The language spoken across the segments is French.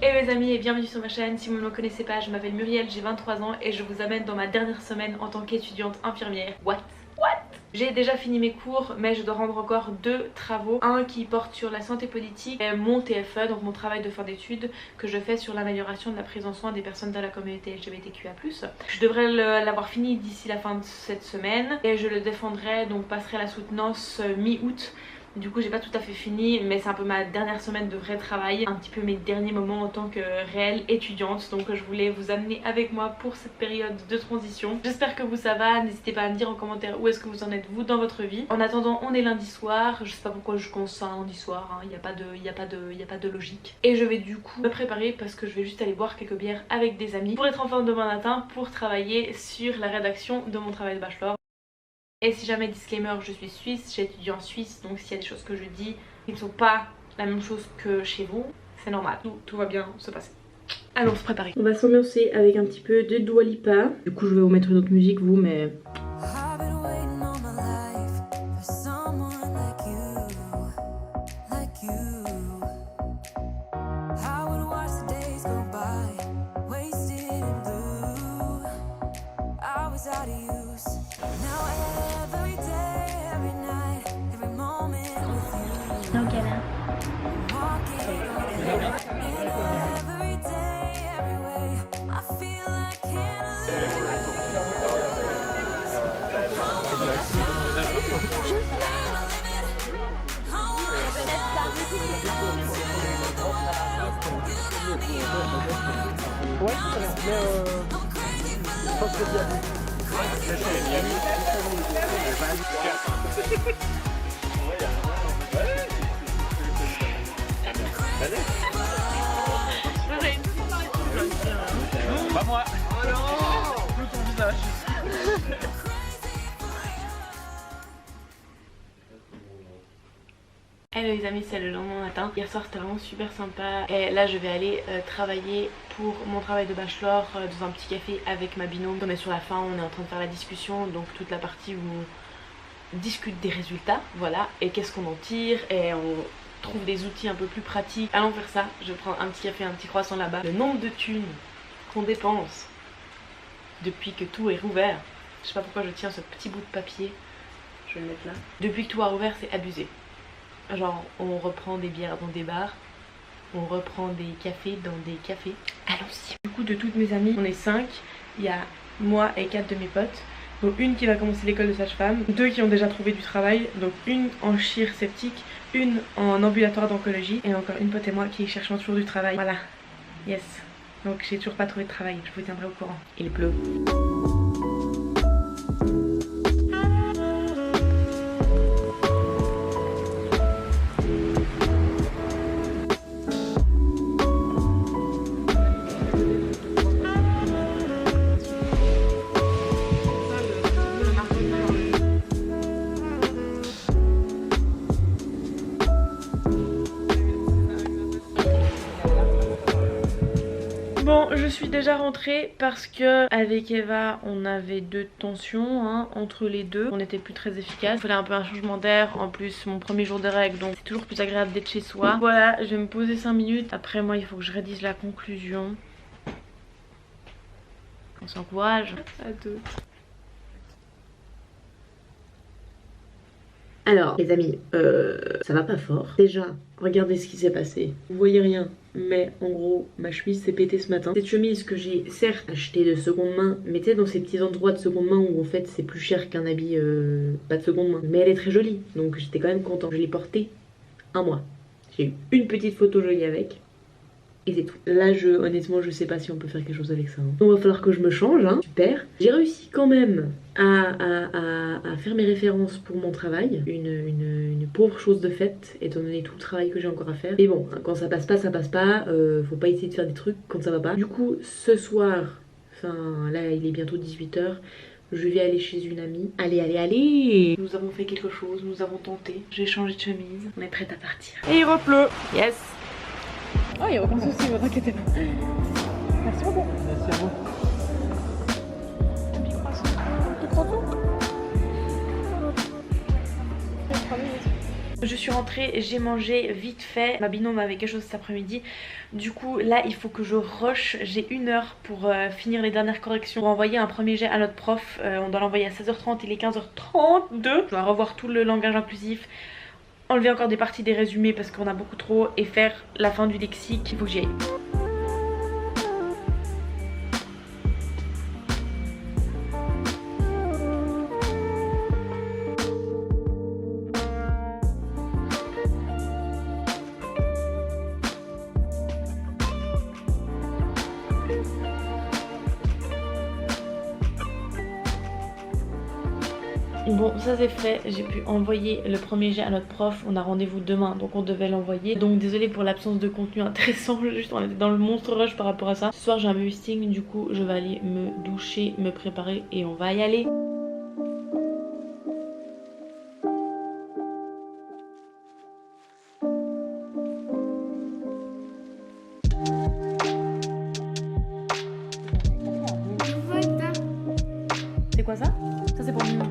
Hey mes amis et bienvenue sur ma chaîne. Si vous ne me connaissez pas, je m'appelle Muriel, j'ai 23 ans et je vous amène dans ma dernière semaine en tant qu'étudiante infirmière. What? J'ai déjà fini mes cours mais je dois rendre encore 2 travaux. Un qui porte sur la santé politique et mon TFE, donc mon travail de fin d'études que je fais sur l'amélioration de la prise en soin des personnes de la communauté LGBTQIA+. Je devrais l'avoir fini d'ici la fin de cette semaine et je le défendrai, donc passerai la soutenance mi-août. Du coup j'ai pas tout à fait fini mais c'est un peu ma dernière semaine de vrai travail, un petit peu mes derniers moments en tant que réelle étudiante, donc je voulais vous amener avec moi pour cette période de transition. J'espère que vous ça va, n'hésitez pas à me dire en commentaire où est-ce que vous en êtes vous dans votre vie. En attendant on est lundi soir, je sais pas pourquoi je commence ça un lundi soir, il n'y a pas de logique. Et je vais du coup me préparer parce que je vais juste aller boire quelques bières avec des amis pour être en forme demain matin pour travailler sur la rédaction de mon travail de bachelor. Et si jamais, disclaimer, je suis suisse, j'étudie en Suisse, donc s'il y a des choses que je dis qui ne sont pas la même chose que chez vous, c'est normal, tout va bien se passer. Allons se préparer. On va s'ambiancer avec un petit peu de Dua Lipa. Du coup je vais vous mettre une autre musique vous, mais... Ouais, très bien. Mais je pense que c'est bien. Pas moi. Oh non, ton visage. Hello les amis, c'est le lendemain matin. Hier soir c'était vraiment super sympa et là je vais aller travailler pour mon travail de bachelor dans un petit café avec ma binôme. On est sur la fin, on est en train de faire la discussion, donc toute la partie où on discute des résultats, voilà, et qu'est-ce qu'on en tire et on trouve des outils un peu plus pratiques. Allons faire ça, je prends un petit café, un petit croissant là-bas. Le nombre de thunes qu'on dépense depuis que tout est rouvert, je sais pas pourquoi je tiens ce petit bout de papier, je vais le mettre là. Depuis que tout a rouvert c'est abusé. Genre on reprend des bières dans des bars, on reprend des cafés dans des cafés. Allons-y. Du coup de toutes mes amies, on est 5, il y a moi et 4 de mes potes. Donc une qui va commencer l'école de sage-femme, 2 qui ont déjà trouvé du travail, donc une en chir sceptique, une en ambulatoire d'oncologie et encore une pote et moi qui cherchons toujours du travail. Voilà, yes. Donc j'ai toujours pas trouvé de travail, je vous tiendrai au courant. Il pleut. Bon, je suis déjà rentrée parce que avec Eva on avait 2 tensions entre les deux. On n'était plus très efficace. Il fallait un peu un changement d'air. En plus mon premier jour de règles, donc c'est toujours plus agréable d'être chez soi. Voilà, je vais me poser 5 minutes. Après moi il faut que je rédige la conclusion. On s'encourage à deux. Alors les amis, ça va pas fort. Déjà, regardez ce qui s'est passé. Vous voyez rien, mais en gros, ma chemise s'est pétée ce matin. Cette chemise que j'ai certes achetée de seconde main, mais tu sais dans ces petits endroits de seconde main où en fait c'est plus cher qu'un habit pas de seconde main. Mais elle est très jolie, donc j'étais quand même contente. Je l'ai portée un mois. J'ai eu une petite photo jolie avec. Et c'est tout. Là, honnêtement, je sais pas si on peut faire quelque chose avec ça. Donc, il va falloir que je me change, Super. J'ai réussi quand même à faire mes références pour mon travail. Une pauvre chose de faite, étant donné tout le travail que j'ai encore à faire. Mais bon, quand ça passe pas, ça passe pas. Faut pas essayer de faire des trucs quand ça va pas. Du coup, ce soir, enfin, là, il est bientôt 18 h. Je vais aller chez une amie. Allez. Nous avons fait quelque chose, nous avons tenté. J'ai changé de chemise. On est prête à partir. Et il repleut. Yes. Oh, il n'y a aucun souci, vous inquiétez pas. Merci beaucoup. Merci à vous. Un petit croissant. Un petit croissant. Je suis rentrée, j'ai mangé vite fait. Ma binôme avait quelque chose cet après-midi. Du coup là il faut que je rush. J'ai 1 heure pour finir les dernières corrections, pour envoyer un premier jet à notre prof. On doit l'envoyer à 16h30, il est 15h32. Je dois revoir tout le langage inclusif, enlever encore des parties des résumés parce qu'on a beaucoup trop, et faire la fin du lexique. Il faut que j'y aille. Bon, ça c'est fait, j'ai pu envoyer le premier jet à notre prof. On a rendez-vous demain, donc on devait l'envoyer. Donc désolée pour l'absence de contenu intéressant, juste on était dans le monstre rush par rapport à ça. Ce soir j'ai un babysitting, du coup je vais aller me doucher, me préparer et on va y aller. C'est quoi ça? Ça c'est pour Mimi.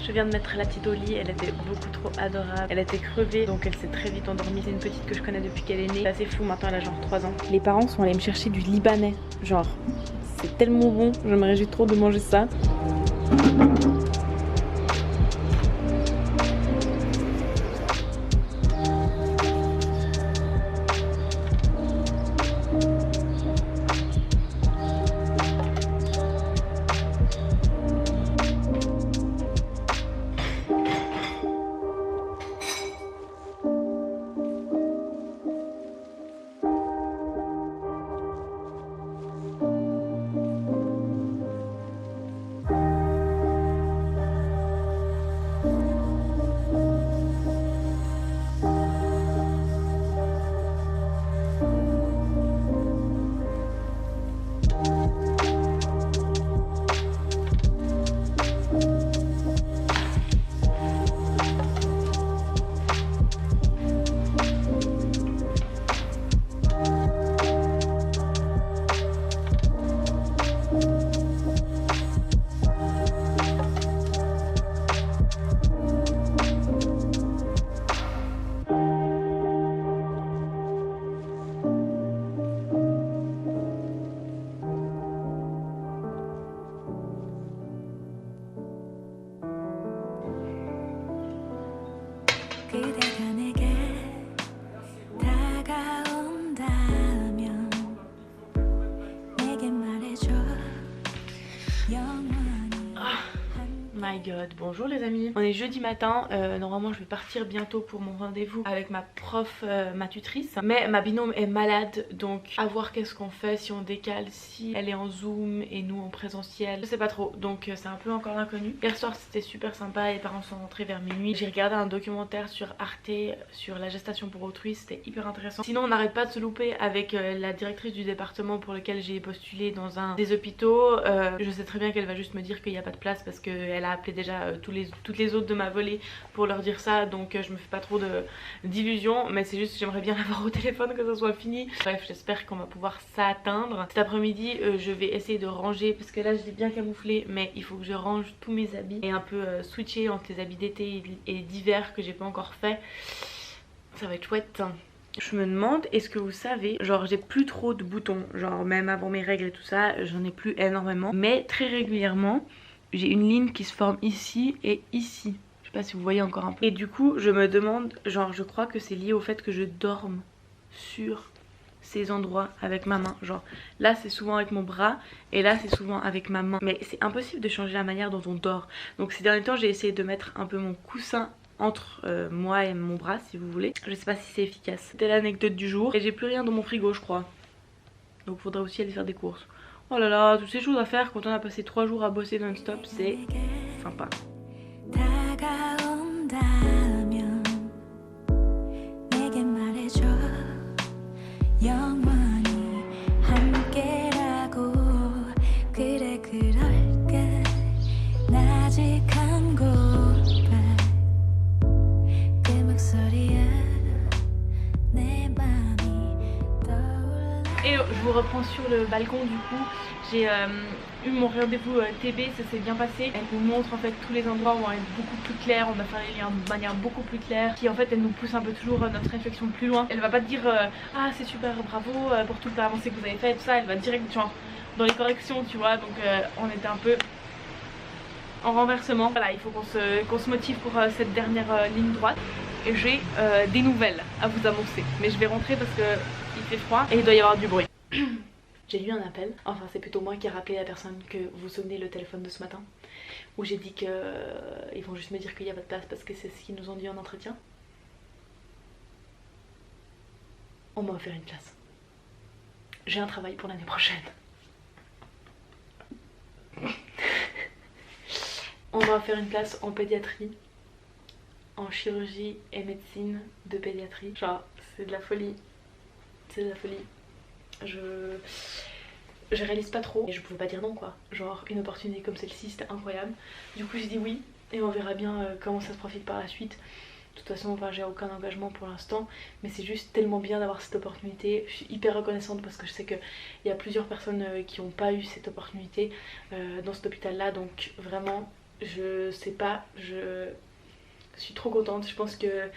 Je viens de mettre la petite au lit, elle était beaucoup trop adorable. Elle était crevée donc elle s'est très vite endormie. C'est une petite que je connais depuis qu'elle est née. C'est assez fou, maintenant elle a genre 3 ans. Les parents sont allés me chercher du libanais. Genre, c'est tellement bon, je me réjouis trop de manger ça. My god, bonjour les amis. On est jeudi matin, normalement je vais partir bientôt pour mon rendez-vous avec ma prof, ma tutrice. Mais ma binôme est malade, donc à voir qu'est-ce qu'on fait, si on décale, si elle est en zoom et nous en présentiel. Je sais pas trop, donc c'est un peu encore l'inconnu. Hier soir c'était super sympa, les parents sont rentrés vers minuit. J'ai regardé un documentaire sur Arte sur la gestation pour autrui, c'était hyper intéressant. Sinon on n'arrête pas de se louper avec la directrice du département pour lequel j'ai postulé dans un des hôpitaux. Je sais très bien qu'elle va juste me dire qu'il n'y a pas de place parce qu'elle a appelé déjà toutes les autres de ma volée pour leur dire ça, donc je me fais pas trop d'illusions, mais c'est juste j'aimerais bien l'avoir au téléphone, que ça soit fini. Bref, j'espère qu'on va pouvoir s'atteindre. Cet après-midi je vais essayer de ranger parce que là je l'ai bien camouflé, mais il faut que je range tous mes habits et un peu switcher entre les habits d'été et d'hiver que j'ai pas encore fait. Ça va être chouette. Je me demande, est-ce que vous savez, genre j'ai plus trop de boutons, genre même avant mes règles et tout ça, j'en ai plus énormément, mais très régulièrement j'ai une ligne qui se forme ici et ici. Je sais pas si vous voyez encore un peu. Et du coup je me demande, genre je crois que c'est lié au fait que je dorme sur ces endroits avec ma main. Genre là c'est souvent avec mon bras et là c'est souvent avec ma main. Mais c'est impossible de changer la manière dont on dort. Donc ces derniers temps j'ai essayé de mettre un peu mon coussin entre moi et mon bras si vous voulez. Je sais pas si c'est efficace. C'était l'anecdote du jour. Et j'ai plus rien dans mon frigo je crois. Donc faudrait aussi aller faire des courses. Oh là là, toutes ces choses à faire quand on a passé 3 jours à bosser non-stop, c'est sympa. Et je vous reprends sur le balcon du coup. J'ai eu mon rendez-vous TB, ça s'est bien passé. Elle nous montre en fait tous les endroits où on va être beaucoup plus clair, on va faire les liens de manière beaucoup plus claire. Qui en fait elle nous pousse un peu toujours notre réflexion plus loin. Elle va pas te dire ah c'est super bravo pour toute l'avancée que vous avez fait, tout ça. Elle va direct genre dans les corrections tu vois. Donc on était un peu en renversement. Voilà, il faut qu'on se motive pour cette dernière ligne droite. Et j'ai des nouvelles à vous annoncer. Mais je vais rentrer parce que il fait froid et il doit y avoir du bruit. J'ai eu un appel, enfin c'est plutôt moi qui ai rappelé la personne que vous vous souvenez le téléphone de ce matin, où j'ai dit que ils vont juste me dire qu'il y a pas de place parce que c'est ce qu'ils nous ont dit en entretien. On m'a offert une place. J'ai un travail pour l'année prochaine. On m'a offert une place en pédiatrie, en chirurgie et médecine de pédiatrie. Genre c'est de la folie, c'est de la folie. Je réalise pas trop et je pouvais pas dire non quoi. Genre une opportunité comme celle-ci c'était incroyable. Du coup j'ai dit oui et on verra bien comment ça se profile par la suite. De toute façon enfin, j'ai aucun engagement pour l'instant, mais c'est juste tellement bien d'avoir cette opportunité. Je suis hyper reconnaissante parce que je sais qu'il y a plusieurs personnes qui n'ont pas eu cette opportunité dans cet hôpital là. Donc vraiment je sais pas, je suis trop contente. Je pense que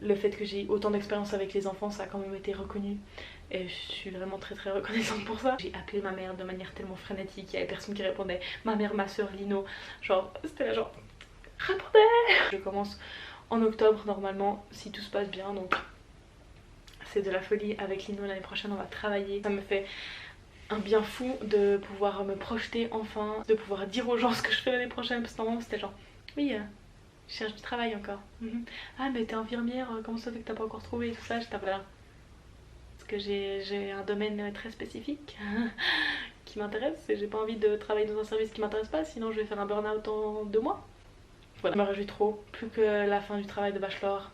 le fait que j'ai autant d'expérience avec les enfants ça a quand même été reconnu. Et je suis vraiment très reconnaissante pour ça. J'ai appelé ma mère de manière tellement frénétique, il y avait personne qui répondait. Ma mère, ma soeur, Lino, genre c'était là genre répondez. Je commence en octobre normalement si tout se passe bien, donc c'est de la folie. Avec Lino l'année prochaine on va travailler. Ça me fait un bien fou de pouvoir me projeter enfin, de pouvoir dire aux gens ce que je fais l'année prochaine, parce que normalement c'était genre oui je cherche du travail encore. Ah mais t'es infirmière, comment ça fait que t'as pas encore trouvé et tout ça. J'étais là parce que j'ai un domaine très spécifique qui m'intéresse et j'ai pas envie de travailler dans un service qui m'intéresse pas, sinon je vais faire un burn-out en 2 mois. Voilà, je me réjouis trop, plus que la fin du travail de bachelor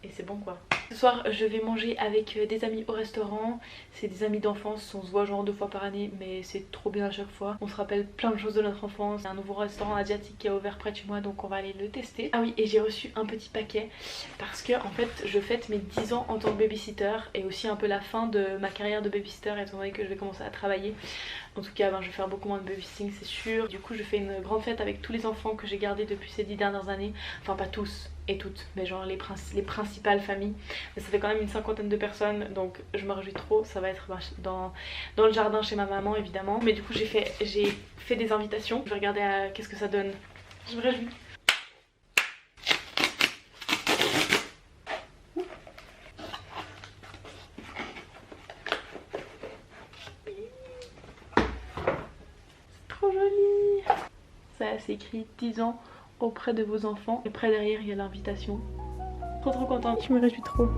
et c'est bon quoi. Ce soir je vais manger avec des amis au restaurant. C'est des amis d'enfance, on se voit genre 2 fois par année mais c'est trop bien à chaque fois. On se rappelle plein de choses de notre enfance. Il y a un nouveau restaurant asiatique qui a ouvert près de chez moi donc on va aller le tester. Ah oui, et j'ai reçu un petit paquet parce que en fait je fête mes 10 ans en tant que babysitter et aussi un peu la fin de ma carrière de babysitter étant donné que je vais commencer à travailler. En tout cas je vais faire beaucoup moins de babysitting c'est sûr. Du coup je fais une grande fête avec tous les enfants que j'ai gardés depuis ces 10 dernières années. Enfin pas tous et toutes, mais genre les principales familles. Mais ça fait quand même une 50aine de personnes donc je me réjouis trop. Ça va être dans le jardin chez ma maman évidemment. Mais du coup j'ai fait des invitations. Je vais regarder qu'est-ce que ça donne. Je me réjouis. Trop joli. Ça c'est écrit 10 ans auprès de vos enfants. Et près derrière il y a l'invitation. Trop contente, je me réjouis trop.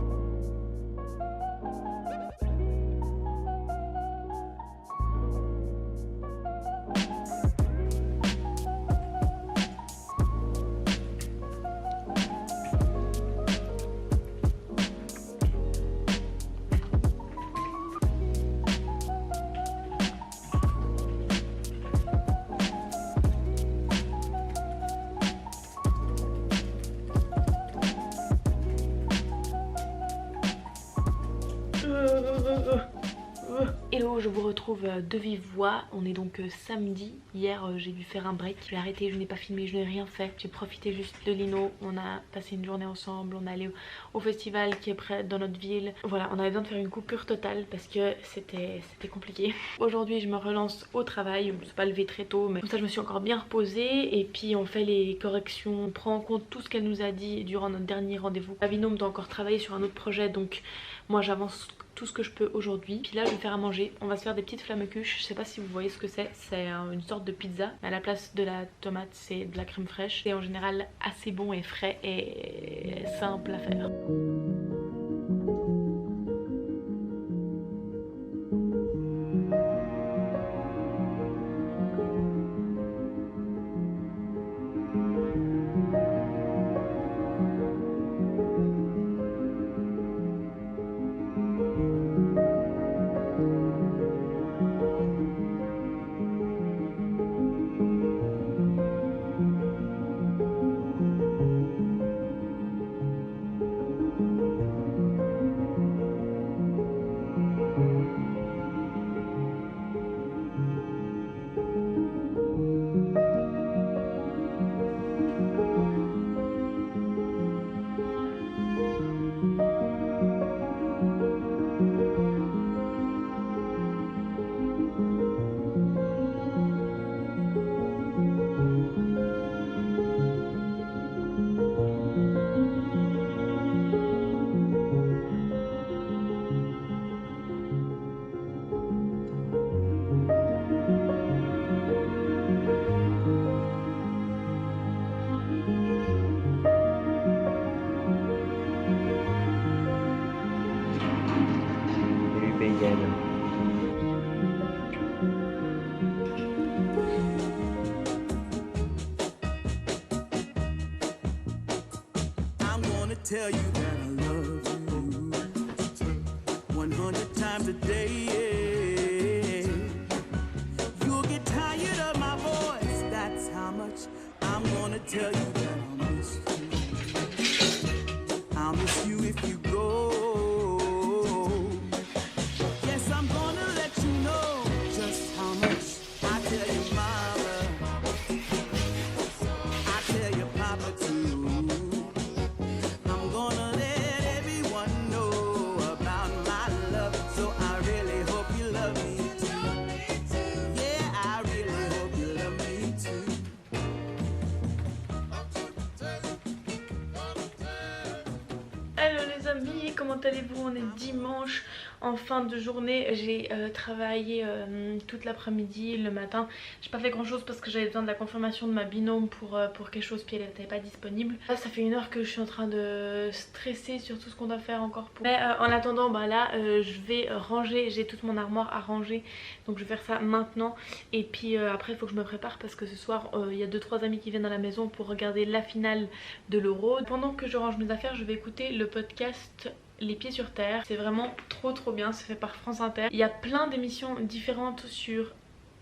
Hello, je vous retrouve de vive voix. On est donc samedi. Hier j'ai dû faire un break. J'ai arrêté, je n'ai pas filmé, je n'ai rien fait. J'ai profité juste de Lino. On a passé une journée ensemble. On est allé au festival qui est près dans notre ville. Voilà, on avait besoin de faire une coupure totale parce que c'était compliqué. Aujourd'hui je me relance au travail. Je ne me suis pas levée très tôt mais comme ça je me suis encore bien reposée. Et puis on fait les corrections. On prend en compte tout ce qu'elle nous a dit durant notre dernier rendez-vous. La binôme doit encore travailler sur un autre projet donc moi j'avance tout ce que je peux aujourd'hui. Puis là je vais faire à manger. On va se faire des petites flammekuches. Je sais pas si vous voyez ce que c'est. C'est une sorte de pizza. À la place de la tomate c'est de la crème fraîche. C'est en général assez bon et frais et simple à faire. Muriel. I'm gonna tell you that I love you 100 times a day. You'll get tired of my voice, that's how much I'm gonna tell you that I miss you. I'll miss you if you go. Yes, I'm gonna let you know just how much I tell you, mama. I tell you, papa too. I'm gonna let everyone know about my love. So I really hope you love me too. Yeah, I really hope you love me too. Hello les amis, comment allez-vous? On est dimanche en fin de journée. J'ai travaillé toute l'après-midi, le matin. J'ai pas fait grand chose parce que j'avais besoin de la confirmation de ma binôme pour quelque chose, puis elle n'était pas disponible. Là ça fait 1 heure que je suis en train de stresser sur tout ce qu'on doit faire encore pour... Mais en attendant, bah là je vais ranger, j'ai toute mon armoire à ranger. Donc je vais faire ça maintenant. Et puis après il faut que je me prépare parce que ce soir il y a 2-3 amis qui viennent à la maison pour regarder la finale de l'Euro. Pendant que je range mes affaires, je vais écouter le podcast Les Pieds sur Terre. C'est vraiment trop bien, c'est fait par France Inter. Il y a plein d'émissions différentes sur,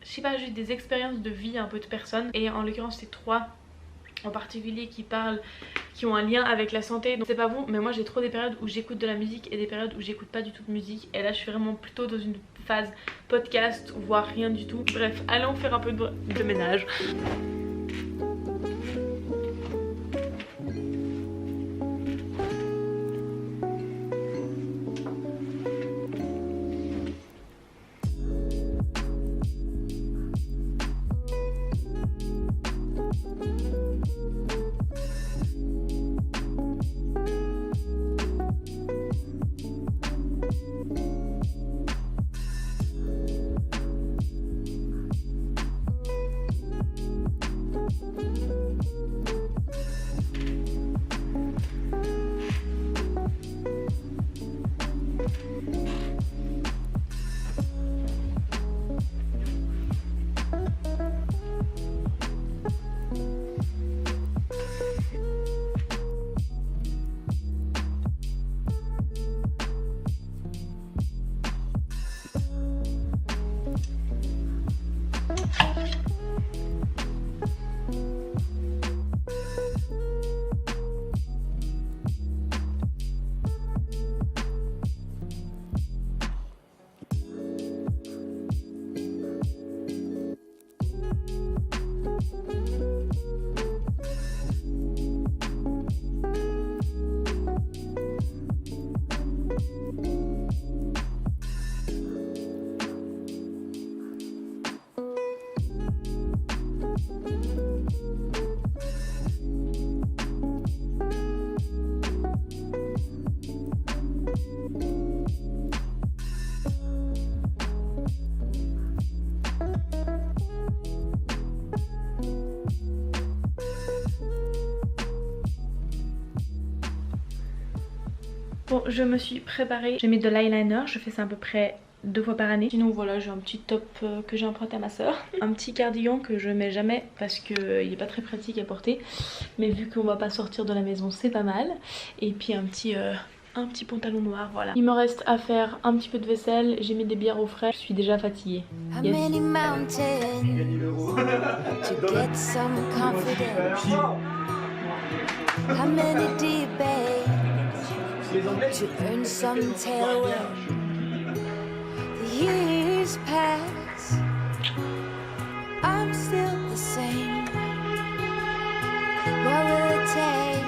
je sais pas, juste des expériences de vie un peu de personnes. Et en l'occurrence c'est 3 en particulier qui ont un lien avec la santé. Donc c'est pas bon, mais moi j'ai trop des périodes où j'écoute de la musique et des périodes où j'écoute pas du tout de musique. Et là je suis vraiment plutôt dans une phase podcast, voire rien du tout. Bref, allons faire un peu de ménage. Bon, je me suis préparée, j'ai mis de l'eyeliner, je fais ça à peu près 2 fois par année. Sinon voilà, j'ai un petit top que j'ai emprunté à ma soeur. Un petit cardigan que je mets jamais parce qu'il est pas très pratique à porter. Mais vu qu'on va pas sortir de la maison, c'est pas mal. Et puis un petit pantalon noir, voilà. Il me reste à faire un petit peu de vaisselle, j'ai mis des bières au frais, je suis déjà fatiguée. Yes. To earn some tailwind. The years pass, I'm still the same. What will it take?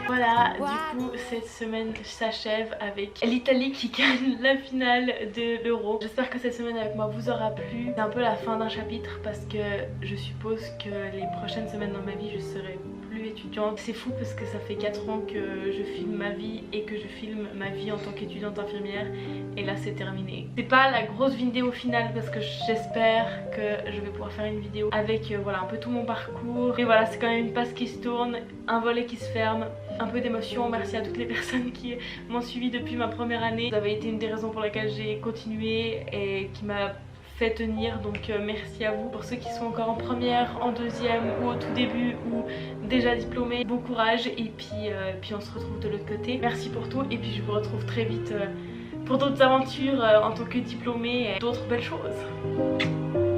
Voilà, du coup cette semaine s'achève avec l'Italie qui gagne la finale de l'Euro. J'espère que cette semaine avec moi vous aura plu. C'est un peu la fin d'un chapitre parce que je suppose que les prochaines semaines dans ma vie je serai plus étudiante. C'est fou parce que ça fait 4 ans que je filme ma vie et que je filme ma vie en tant qu'étudiante infirmière et là c'est terminé. C'est pas la grosse vidéo finale parce que j'espère que je vais pouvoir faire une vidéo avec voilà un peu tout mon parcours. Et voilà, c'est quand même une passe qui se tourne, un volet qui se ferme, un peu d'émotion. Merci à toutes les personnes qui m'ont suivi depuis ma première année. Vous avez été une des raisons pour lesquelles j'ai continué et qui m'a fait tenir, donc merci à vous. Pour ceux qui sont encore en première, en deuxième ou au tout début ou déjà diplômés, bon courage et puis on se retrouve de l'autre côté. Merci pour tout et puis je vous retrouve très vite pour d'autres aventures en tant que diplômée et d'autres belles choses.